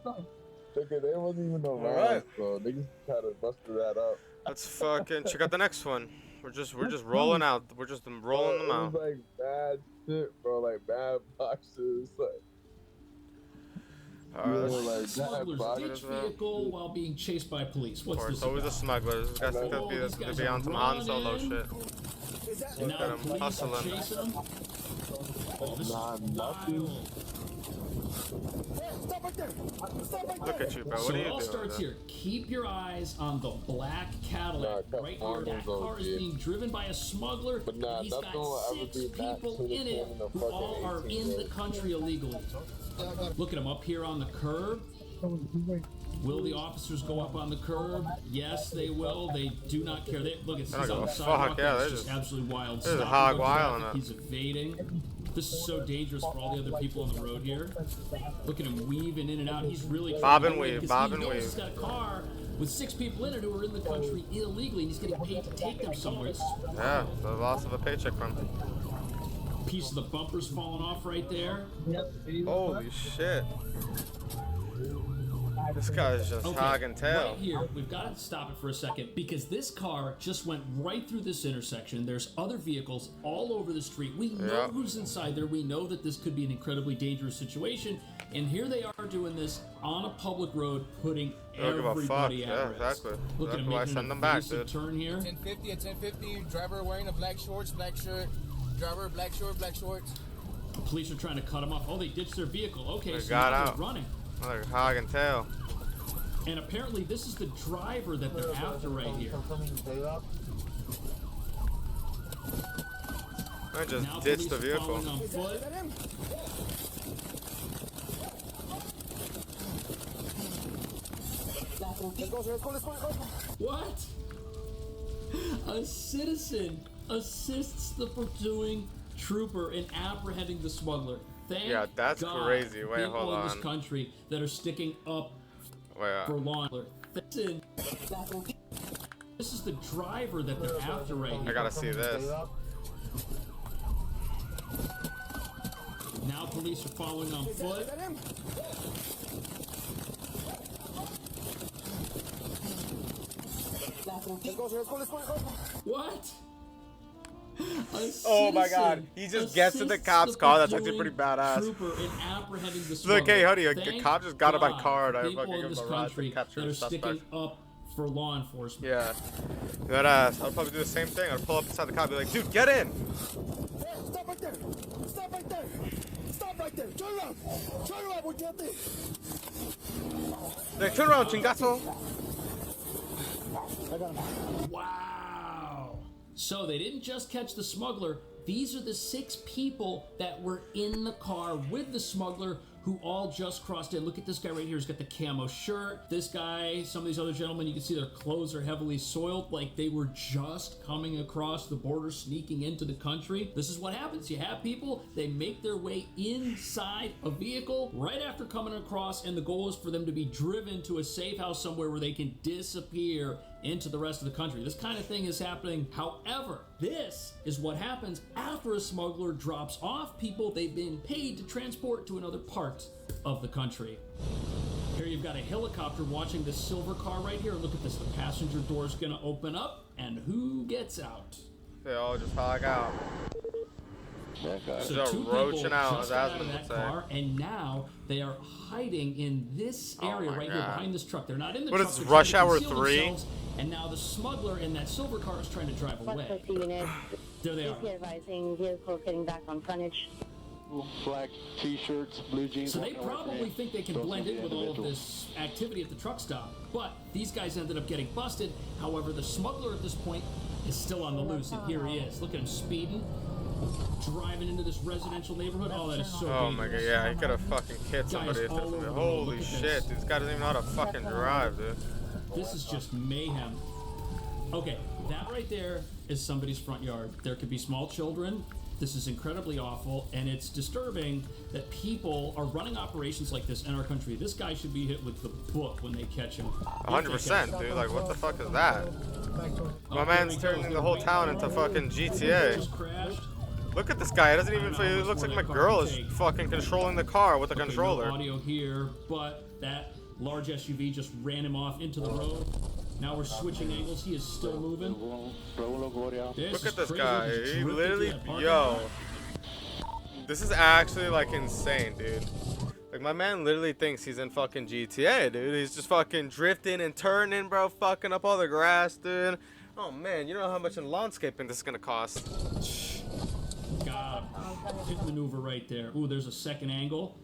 Nigga, they wasn't even around, Alright. so niggas tried to bust that up. Let's fucking check out the next one. We're just rolling out. We're just rolling them It out. was like bad shit, bro. Like bad boxes. Like, Alright, let's like bad Smugglers boxes. ditch vehicle while being chased by police. What's this it's always the about? smugglers. This guy thinks to be on some Han Solo shit. And Look now at him police are hustling. chasing them. Oh, this Nah, is nothing. wild. Look at you, bro. So What are it you all doing? starts bro? here. Keep your eyes on the black Cadillac Nah, right come here. on, That car is dude. being driven by a smuggler. But nah, and he's nothing got will ever 6 be that people to the in it point in the who fucking all are 18 in the days. country illegally. Look at him up here on the curb. Will the officers go up on the curb? Yes, they will. They do not care. Look, it's don't he's give on a the fuck, sidewalk. yeah, That's they're just just- absolutely wild. they're just Stopping hog the wilding traffic, it. he's evading. This is so dangerous for all the other people on the road here. Look at him weaving in and out. He's really Bob and trying to weave, because bob he and knows weave. He's got a car with 6 people in it who are in the country illegally, and he's getting paid to take them somewhere. Yeah, the loss of a paycheck from. Piece of the bumper's falling off right there. Holy shit. This guy's just Okay, hogging tail. right here, we've got to stop it for a second because this car just went right through this intersection. There's other vehicles all over the street. We know Yeah. who's inside there. We know that this could be an incredibly dangerous situation. And here they are doing this on a public road, putting They don't give a fuck. everybody Yeah, at risk. exactly. Look at That's him why I making send an them back, evasive dude. turn here. 1050 at 1050. Driver wearing a black shorts, black shirt. Driver, black short, black shorts. The police are trying to cut him off. Oh, they ditched their vehicle. Okay, They so got now out. they're running. Like hogging tail. And apparently this is the driver that they're after right here. I just Now ditched the police are vehicle. following on foot. What? A citizen assists the pursuing trooper in apprehending the smuggler. Thank Yeah, that's God, crazy. Wait, people hold in this on. country that are sticking up Wait, for law and order. This is the driver that they're after right I here. gotta see this. Now police are following on foot. What? Oh my God. He just gets in the cop's car. That's actually pretty badass. Trooper in apprehending the He's like, hey, smuggler. honey, a Thank cop just got in my God, car and I people fucking in give this him a ride to country capture that the are suspect. sticking up for law enforcement. Yeah. That ass. I'll probably do the same thing. I'll pull up beside the cop and be like, dude, get in. Stop right there! Stop right there! Stop right there! Turn around! Turn around, muchacho! Like, turn around, chingazo. Wow. So they didn't just catch the smuggler. These are the 6 people that were in the car with the smuggler who all just crossed in. Look at this guy right here. He's got the camo shirt. This guy, some of these other gentlemen, you can see their clothes are heavily soiled, like they were just coming across the border, sneaking into the country. This is what happens. You have people, they make their way inside a vehicle right after coming across, and the goal is for them to be driven to a safe house somewhere where they can disappear into the rest of the country. This kind of thing is happening. However, this is what happens after a smuggler drops off people they've been paid to transport to another part of the country. Here you've got a helicopter watching this silver car right here. Look at this. The passenger door is going to open up, and who gets out? They all just hog out. So Just 2 people roaching out, just as got out Asmund of would that say. car, and now they are hiding in this area my right here God. behind this truck. They're not in the What truck. is they're rush trying to hour conceal 3? themselves, and now the smuggler in that silver car is trying to drive away. What's the unit? There they are. Please be advising vehicles getting back on frontage. Black t-shirts, blue jeans. So they walking around probably here. think they can Those blend are the in with all of individuals. this activity at the truck stop. But these guys ended up getting busted. However, the smuggler at this point is still on the loose, and here he is. Look at him speeding, driving into this residential neighborhood. Oh, that is so Oh my God, dangerous. yeah, he could have fucking hit Guys somebody if all there's over something. the road. Holy Look at shit, this. this guy doesn't even know how to fucking drive, dude. This is just mayhem. Okay, that right there is somebody's front yard. There could be small children. This is incredibly awful, and it's disturbing that people are running operations like this in our country. This guy should be hit with the book when they catch him. 100%, dude. Like, what the fuck is that? My man's turning the whole town into fucking GTA. Just crashed. Look at this guy. It doesn't even feel. It looks like my girl is fucking controlling the car with a Okay, no controller. audio here, but That large SUV just ran him off into the road. Now we're switching angles. He is still moving. Look at this guy. He literally, yo. This is actually like insane, dude. Like my man literally thinks he's in fucking GTA, dude. He's just fucking drifting and turning, bro. Fucking up all the grass, dude. Oh man, you don't know how much in landscaping this is gonna cost. God, pit maneuver right there. Ooh, there's a second angle.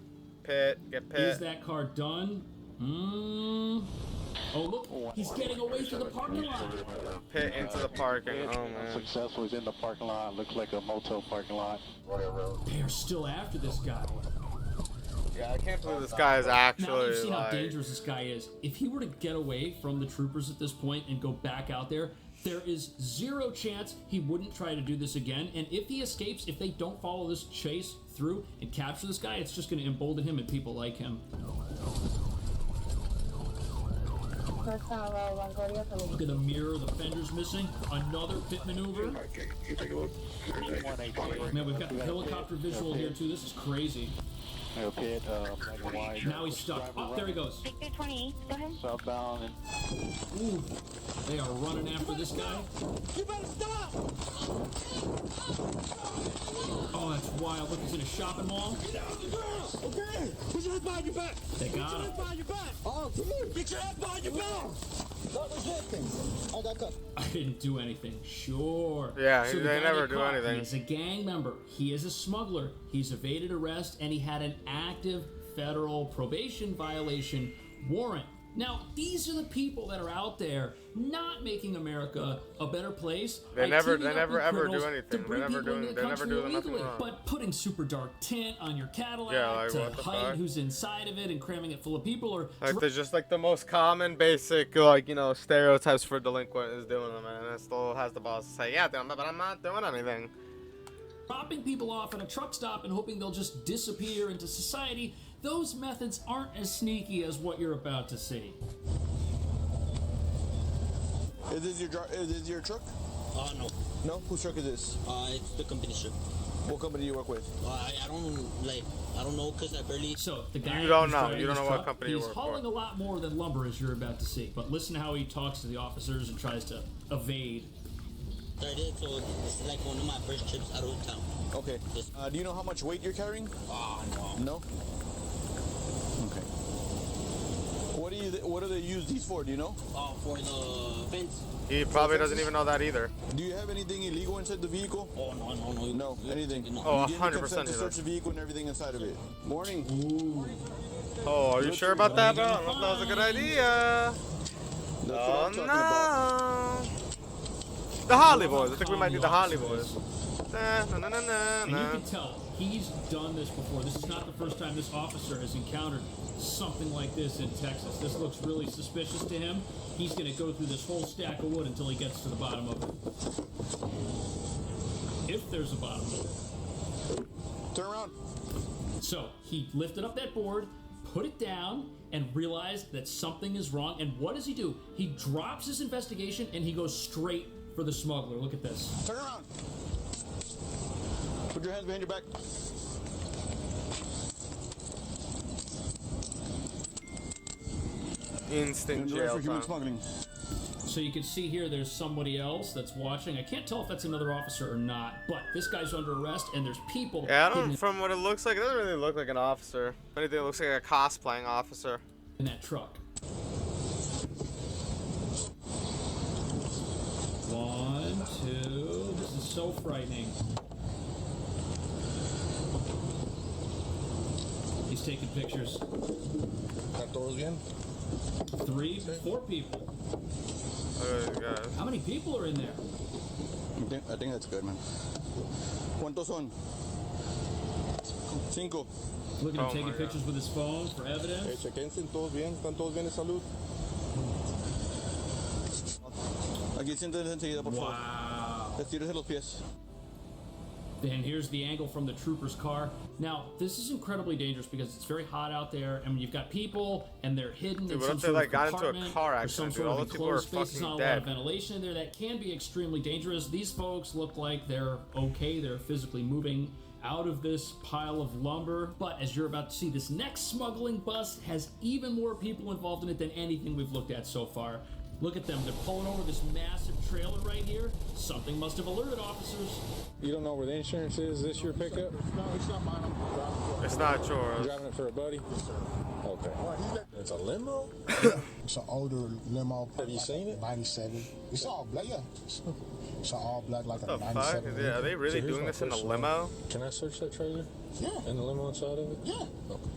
Pit, get pit. Is that car done? Oh, look, he's getting away from the parking lot. Pit into the parking. Oh man. Successful. He's in the parking lot. Looks like a motel parking lot. They are still after this guy. Yeah, I can't believe this guy is actually. Now you've seen like, how dangerous this guy is. If he were to get away from the troopers at this point and go back out there, there is zero chance he wouldn't try to do this again. And if he escapes, if they don't follow this chase through and capture this guy, it's just going to embolden him and people like him. Look at the mirror, the fender's missing. Another pit maneuver. Man, we've got the helicopter visual here too. This is crazy. Pit, black and white. Now he's stuck. Oh, there he goes. Victor 28, go ahead. Southbound and Ooh, they are running after this guy. You better stop! Oh, that's wild. Look, he's in a shopping mall. Get down the ground! Okay? Put your head behind your back! They got him. Behind your back! Oh, come here! Get your head behind your back! That was nothing. I got cut. I didn't do anything. Sure. Yeah, So the they guy never they do caught, anything. He is a gang member. He is a smuggler. He's evaded arrest, and he had an active federal probation violation warrant. Now, these are the people that are out there not making America a better place. They by never teaming up ever, with ever do criminals anything. to They bring never people do- into the they never country do nothing illegally. wrong. But putting super dark tint on your Cadillac Yeah, like, to what the hide fuck? who's inside of it and cramming it full of people, or Like they're just like the most common, basic, like, you know, stereotypes for delinquent is doing them, and it still has the boss say, yeah, but I'm not doing anything. dropping people off at a truck stop and hoping they'll just disappear into society. Those methods aren't as sneaky as what you're about to see. Is this your truck? No. No? Whose truck is this? It's the company ship. What company do you work with? I don't know, cause I barely. So the guy You don't who's know. driving You don't this know what truck, company you he's work for. hauling a lot more than lumber, as you're about to see. But listen to how he talks to the officers and tries to evade. Started, so it's like one of my first trips out of town. Okay. Yes. Do you know how much weight you're carrying? No. No? Okay. What do they use these for, do you know? For the fence. He probably doesn't even know that either. Do you have anything illegal inside the vehicle? No. No, anything? No. Oh, You gave me 100% consent to he search does. the vehicle and everything inside of it. Morning. Oh, are you sure about that, bro? I don't know if that was a good idea. That's what Oh I'm talking about. no. The Holly Boys. I think we might need the Holly Boys. And you can tell he's done this before. This is not the first time this officer has encountered something like this in Texas. This looks really suspicious to him. He's going to go through this whole stack of wood until he gets to the bottom of it. If there's a bottom. Turn around. So he lifted up that board, put it down, and realized that something is wrong. And what does he do? He drops his investigation and he goes straight for the smuggler. Look at this. Turn around. Put your hands behind your back. Instant jail time. smuggling. So you can see here there's somebody else that's watching. I can't tell if that's another officer or not, but this guy's under arrest and there's people. Yeah, I don't. hidden From what it looks like, it doesn't really look like an officer. If anything, it looks like a cosplaying officer. in that truck. 1, 2. This is so frightening. He's taking pictures. 3, 4 people. Look at these guys. How many people are in there? I think that's good, man. ¿Cuántos son? 5. Look at him Oh taking my God. pictures with his phone for evidence. Chequense, todos bien, están todos bien de salud. Aquí siéntense enseguida, por favor. Wow. Estírese los pies. And here's the angle from the trooper's car. Now, this is incredibly dangerous because it's very hot out there, and when you've got people and they're hidden Dude, in what some if they, sort like, of got into a compartment car or some accident, sort dude? All of those people are enclosed space, there's fucking not a lot of dead. ventilation in there. That can be extremely dangerous. These folks look like they're okay. They're physically moving out of this pile of lumber. But as you're about to see, this next smuggling bust has even more people involved in it than anything we've looked at so far. Look at them. They're pulling over this massive trailer right here. Something must have alerted officers. You don't know where the insurance is? Is this your pickup? No, it's not mine. I'm driving. It's not You're yours. driving it for a buddy? Okay. It's a limo? It's an older limo. Have you seen it? 97. It's all black, yeah. It's all black, like a What the fuck? 97. Yeah, are they really So here's doing my this in a first limo? Can I search that trailer? Yeah. And the limo inside of it? Yeah. Okay.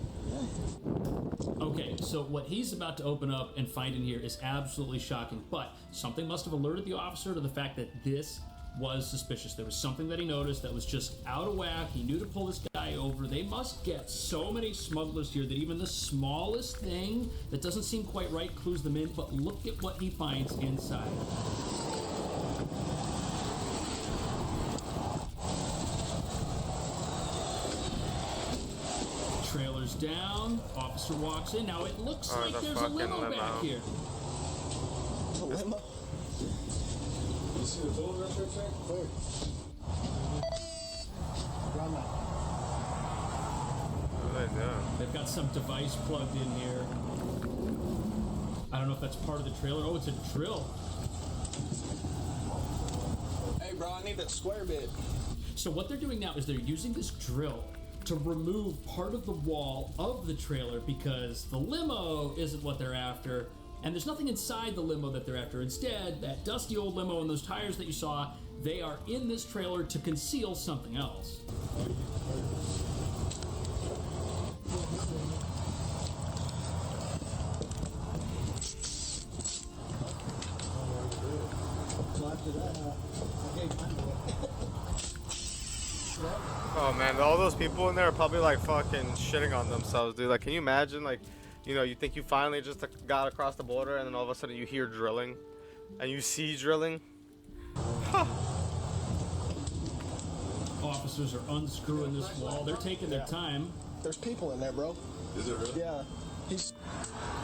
Okay, so what he's about to open up and find in here is absolutely shocking, but something must have alerted the officer to the fact that this was suspicious. There was something that he noticed that was just out of whack. He knew to pull this guy over. They must get so many smugglers here that even the smallest thing that doesn't seem quite right clues them in, but look at what he finds inside. Trailer's down. Officer walks in. Now it looks Oh, like the there's a fucking limo limo. back here. A limo? You see the building right there, Jack? Where? Run that. What are they doing? They've got some device plugged in here. I don't know if that's part of the trailer. Oh, it's a drill. Hey, bro, I need that square bit. So what they're doing now is they're using this drill to remove part of the wall of the trailer because the limo isn't what they're after, and there's nothing inside the limo that they're after. Instead, that dusty old limo and those tires that you saw, they are in this trailer to conceal something else. Oh man, all those people in there are probably like fucking shitting on themselves, dude. Like, can you imagine, like, you know, you think you finally just got across the border and then all of a sudden you hear drilling and you see drilling? Huh. Officers are unscrewing this wall. They're taking their time. There's people in there, bro. Is it really? Yeah. He's.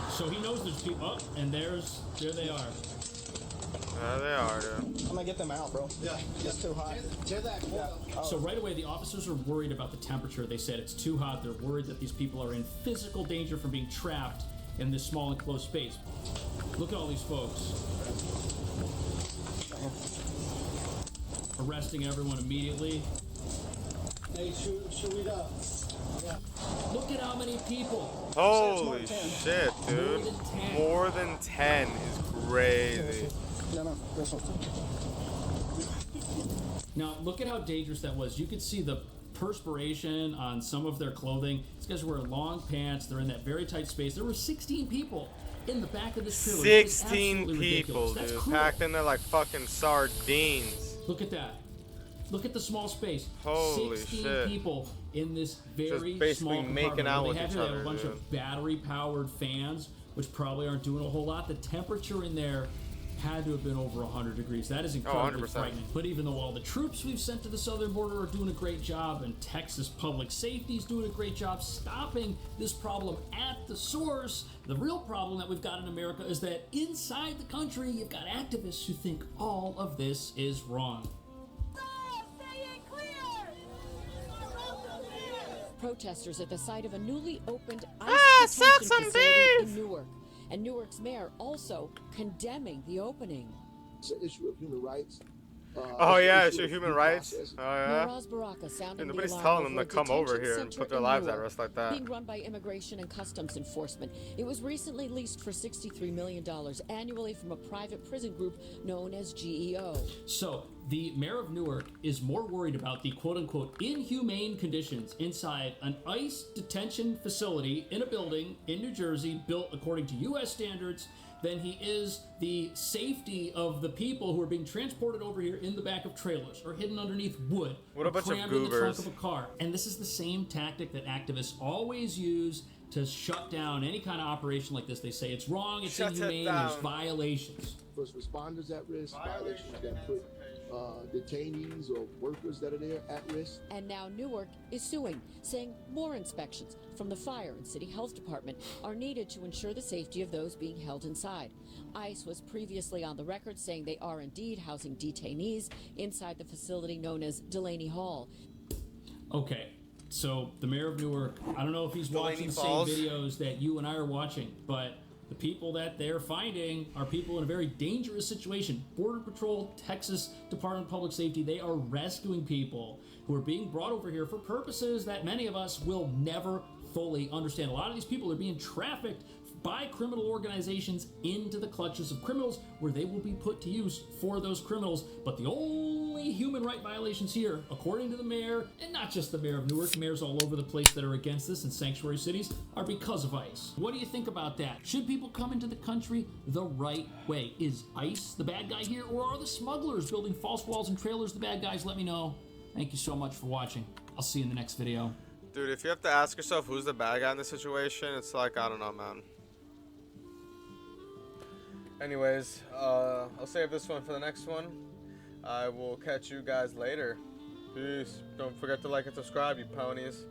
So he knows there's people. Oh, and there they are. Yeah, they are, dude. I'm gonna get them out, bro. Yeah. It's too hot. Yeah. So right away, the officers are worried about the temperature. They said it's too hot. They're worried that these people are in physical danger from being trapped in this small enclosed space. Look at all these folks. Arresting everyone immediately. Hey, shoot it up. Yeah. Look at how many people. Holy shit, dude. More than 10. More than 10 is crazy. No, this one. Now, look at how dangerous that was. You could see the perspiration on some of their clothing. These guys were wearing long pants. They're in that very tight space. There were 16 people in the back of this trailer. 16 people, That's dude. cruel. Packed in there like fucking sardines. Look at that. Look at the small space. Holy 16 shit. people in this very Just basically small making compartment. out What with they have each here, they other, have a bunch dude. of battery-powered fans, which probably aren't doing a whole lot. The temperature in there had to have been over 100 degrees. That is incredibly 100%. frightening. But even though all the troops we've sent to the southern border are doing a great job, and Texas Public Safety is doing a great job stopping this problem at the source, the real problem that we've got in America is that inside the country, you've got activists who think all of this is wrong. Protesters at the site of a newly opened ICE detention facility in Newark. And Newark's mayor also condemning the opening. It's an issue of human rights. Oh yeah, it's your human rights. Oh yeah. Miraz Baraka sounding And the nobody's alarm telling them over to a come over detention here and center put their in lives at Newark, risk like that. being run by Immigration and Customs Enforcement. It was recently leased for $63 million annually from a private prison group known as GEO. So, the mayor of Newark is more worried about the quote-unquote inhumane conditions inside an ICE detention facility in a building in New Jersey built according to U.S. standards than he is the safety of the people who are being transported over here in the back of trailers or hidden underneath wood What or a bunch of crammed in the trunk goobers. of a car. And this is the same tactic that activists always use to shut down any kind of operation like this. They say it's wrong, it's Shut it inhumane, down. there's violations. First responders at risk, violations that put detainees or workers that are there at risk. And now Newark is suing, saying more inspections from the fire and city health department are needed to ensure the safety of those being held inside. ICE was previously on the record saying they are indeed housing detainees inside the facility known as Delaney Hall. Okay, so the mayor of Newark, I don't know if he's Delaney watching the same Falls. videos that you and I are watching, but the people that they're finding are people in a very dangerous situation. Border Patrol, Texas Department of Public Safety, they are rescuing people who are being brought over here for purposes that many of us will never fully understand. A lot of these people are being trafficked by criminal organizations into the clutches of criminals where they will be put to use for those criminals. But the only human right violations here, according to the mayor, and not just the mayor of Newark, mayors all over the place that are against this in sanctuary cities, are because of ICE. What do you think about that? Should people come into the country the right way? Is ICE the bad guy here, or are the smugglers building false walls and trailers the bad guys? Let me know. Thank you so much for watching. I'll see you in the next video. Dude, if you have to ask yourself who's the bad guy in this situation, it's like, I don't know, man. Anyways, I'll save this one for the next one. I will catch you guys later. Peace. Don't forget to like and subscribe, you ponies.